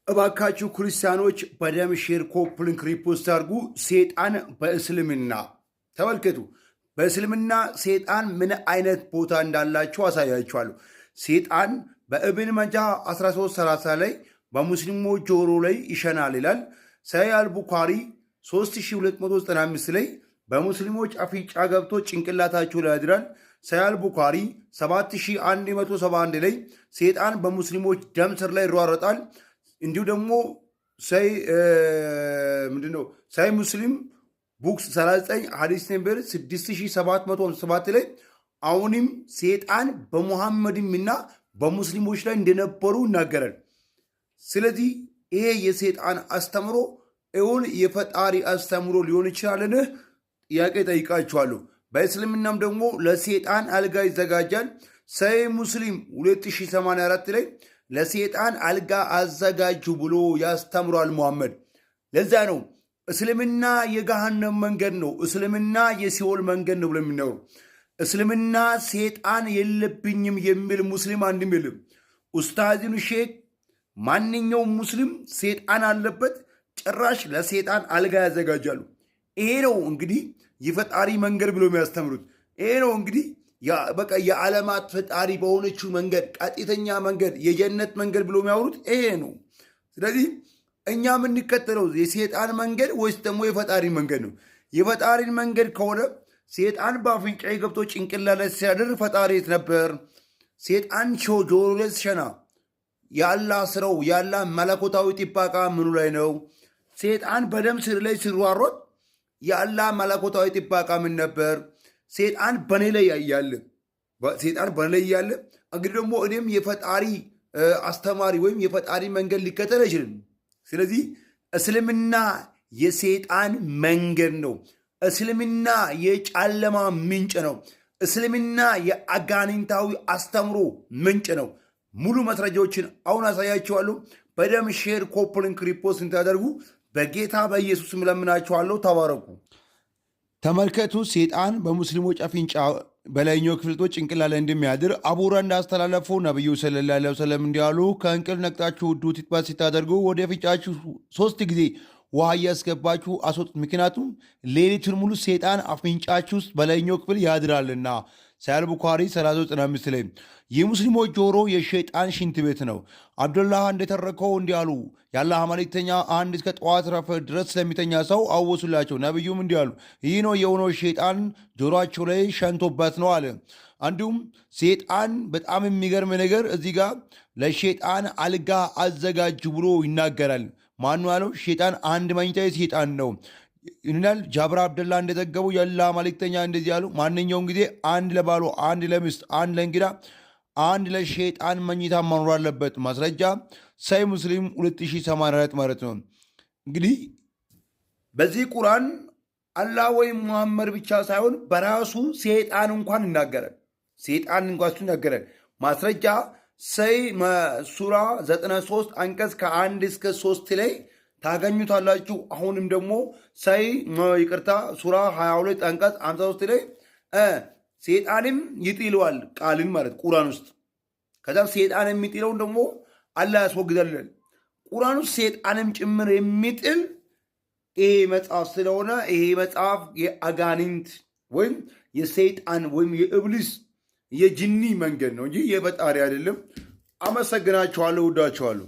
እባካችሁ ክርስቲያኖች በደም ሼር ኮፕሊንክ ሪፖስት አድርጉ። ሴጣን በእስልምና ተመልከቱ። በእስልምና ሴጣን ምን አይነት ቦታ እንዳላቸው አሳያችኋለሁ። ሴጣን በእብን መጃ 1330 ላይ በሙስሊሞች ጆሮ ላይ ይሸናል ይላል። ሰሂህ አልቡኻሪ 3295 ላይ በሙስሊሞች አፍንጫ ገብቶ ጭንቅላታቸው ላይ ያድራል። ሰሂህ አልቡኻሪ 7171 ላይ ሴጣን በሙስሊሞች ደም ስር ላይ ይሯረጣል። እንዲሁ ደግሞ ሰሂህ ሙስሊም ቡክስ 39 ሐዲስ ነምበር 6757 ላይ አሁንም ሴጣን በሙሐመድምና በሙስሊሞች ላይ እንደነበሩ ይናገራል። ስለዚህ ይሄ የሴጣን አስተምሮ እውን የፈጣሪ አስተምሮ ሊሆን ይችላልን? ጥያቄ ጠይቃችኋለሁ። በእስልምናም ደግሞ ለሴጣን አልጋ ይዘጋጃል። ሰሂህ ሙስሊም 2084 ላይ ለሴጣን አልጋ አዘጋጁ ብሎ ያስተምሯል ሙሐመድ። ለዛ ነው እስልምና የገሃነም መንገድ ነው፣ እስልምና የሲኦል መንገድ ነው ብሎ የሚናገሩ። እስልምና ሴጣን የለብኝም የሚል ሙስሊም አንድም የለም። ኡስታዝን ሼክ ማንኛውም ሙስሊም ሴጣን አለበት፣ ጭራሽ ለሴጣን አልጋ ያዘጋጃሉ። ይሄ ነው እንግዲህ የፈጣሪ መንገድ ብሎ የሚያስተምሩት። ይሄ ነው እንግዲህ በቃ የዓለማት ፈጣሪ በሆነችው መንገድ፣ ቀጥተኛ መንገድ፣ የጀነት መንገድ ብሎ የሚያወሩት ይሄ ነው። ስለዚህ እኛ የምንከተለው የሴጣን መንገድ ወይስ ደግሞ የፈጣሪ መንገድ ነው? የፈጣሪን መንገድ ከሆነ ሴጣን በአፍንጫዬ ገብቶ ጭንቅላት ላይ ሲያድር ፈጣሪ የት ነበር? ሴጣን ጆሮ ላይ ሲሸና ያላ ስራው ያላ መለኮታዊ ጥበቃ ምኑ ላይ ነው? ሴጣን በደም ስር ላይ ሲሯሮጥ ያላ መለኮታዊ ጥበቃ ምን ነበር? ሴጣን በኔ ላይ ያለ እንግዲህ ደግሞ እኔም የፈጣሪ አስተማሪ ወይም የፈጣሪ መንገድ ሊከተል አይችልም። ስለዚህ እስልምና የሴጣን መንገድ ነው። እስልምና የጨለማ ምንጭ ነው። እስልምና የአጋንንታዊ አስተምሮ ምንጭ ነው። ሙሉ ማስረጃዎችን አሁን አሳያችኋለሁ። በደም ሼር ኮፕሊንክ ሪፖስት እንታደርጉ በጌታ በኢየሱስ እለምናችኋለሁ። ተባረኩ። ተመልከቱ። ሴጣን በሙስሊሞች አፍንጫ በላይኛው ክፍልጦች ጭንቅላት ላይ እንደሚያድር አቡራ እንዳስተላለፉ ነቢዩ ሰለላሁ ዐለይሂ ወሰለም እንዲያሉ ከእንቅልፍ ነቅታችሁ ውዱ ትጥባት ሲታደርጉ ወደ አፍንጫችሁ 3 ጊዜ ውሃ እያስገባችሁ አስወጡት። ምክንያቱም ሌሊቱን ሙሉ ሴጣን አፍንጫችሁ ውስጥ በላይኛው ክፍል ያድራልና። ሰሂህ አልቡኻሪ 395 ላይ የሙስሊሞች ጆሮ የሸይጣን ሽንት ቤት ነው። አብዱላህ እንደተረከው እንዲያሉ የአላህ መልእክተኛ አንድ እስከ ጠዋት ረፈት ድረስ ስለሚተኛ ሰው አወሱላቸው። ነቢዩም እንዲያሉ ይህ ነው የሆነው ሼጣን ጆሮአቸው ላይ ሸንቶበት ነው አለ። እንዲሁም ሴጣን በጣም የሚገርም ነገር እዚህ ጋር ለሼጣን አልጋ አዘጋጁ ብሎ ይናገራል። ማኑ ያለው? ሼጣን አንድ መኝታ ሴጣን ነው ይላል። ጃብር አብደላ እንደዘገቡ የአላህ መልእክተኛ እንደዚህ ያሉ፣ ማንኛውም ጊዜ አንድ ለባሉ፣ አንድ ለሚስት፣ አንድ ለእንግዳ፣ አንድ ለሼጣን መኝታ መኖር አለበት። ማስረጃ ሰሂህ ሙስሊም 2084 ማለት ነው። እንግዲህ በዚህ ቁርአን አላህ ወይም ሙሐመድ ብቻ ሳይሆን በራሱ ሴጣን እንኳን ይናገራል። ማስረጃ ሰሂህ ሱራ 93 አንቀጽ ከ1 እስከ 3 ላይ ታገኙታላችሁ። አሁንም ደግሞ ሱራ 22 አንቀጽ 53 ላይ ሴጣንም ይጥለዋል ቃልን ማለት ቁርአን ውስጥ። ከዛም ሴጣን የሚጥለውን ደግሞ አላህ ያስወግዳል። ቁርአን ውስጥ ሴጣንም ጭምር የሚጥል ይሄ መጽሐፍ ስለሆነ ይሄ መጽሐፍ የአጋንንት ወይም የሰይጣን ወይም የእብሊስ የጅኒ መንገድ ነው እንጂ የፈጣሪ አይደለም። አመሰግናችኋለሁ፣ ወዳችኋለሁ።